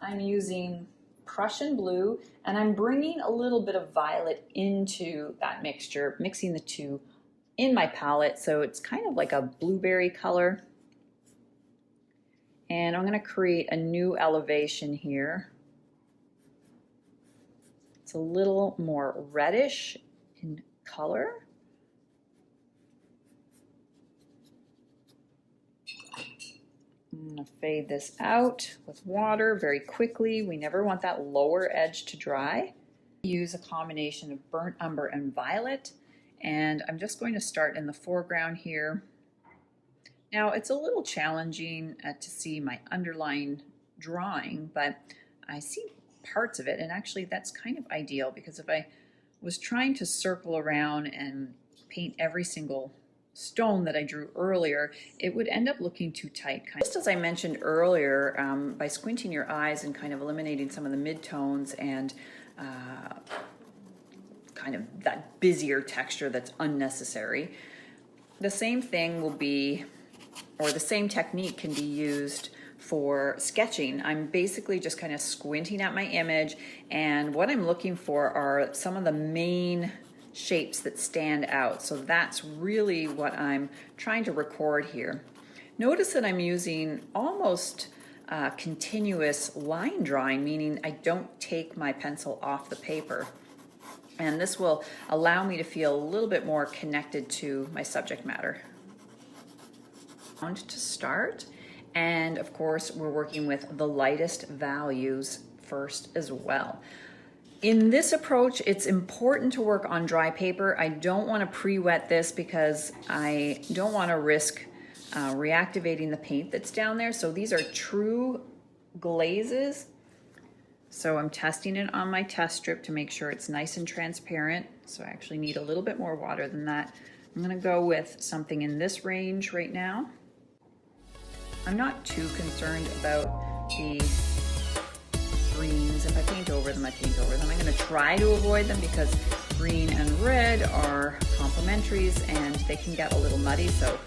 I'm using Prussian blue, and I'm bringing a little bit of violet into that mixture, mixing the two in my palette, so it's kind of like a blueberry color. And I'm going to create a new elevation here. It's a little more reddish in color. I'm going to fade this out with water very quickly. We never want that lower edge to dry. Use a combination of burnt umber and violet, and I'm just going to start in the foreground here. Now it's a little challenging to see my underlying drawing, but I see parts of it, and actually that's kind of ideal, because if I was trying to circle around and paint every single stone that I drew earlier, it would end up looking too tight. Just as I mentioned earlier, by squinting your eyes and kind of eliminating some of the midtones and kind of that busier texture that's unnecessary, the same thing will be, or the same technique can be used for sketching. I'm basically just kind of squinting at my image, and what I'm looking for are some of the main shapes that stand out. So that's really what I'm trying to record here. Notice that I'm using almost continuous line drawing, meaning I don't take my pencil off the paper. And this will allow me to feel a little bit more connected to my subject matter. To start, and of course we're working with the lightest values first as well. In this approach, it's important to work on dry paper. I don't want to pre-wet this because I don't want to risk reactivating the paint that's down there. So these are true glazes. So I'm testing it on my test strip to make sure it's nice and transparent. So I actually need a little bit more water than that. I'm going to go with something in this range right now. I'm not too concerned about the greens. If I paint over them, I paint over them. I'm going to try to avoid them because green and red are complementaries and they can get a little muddy, so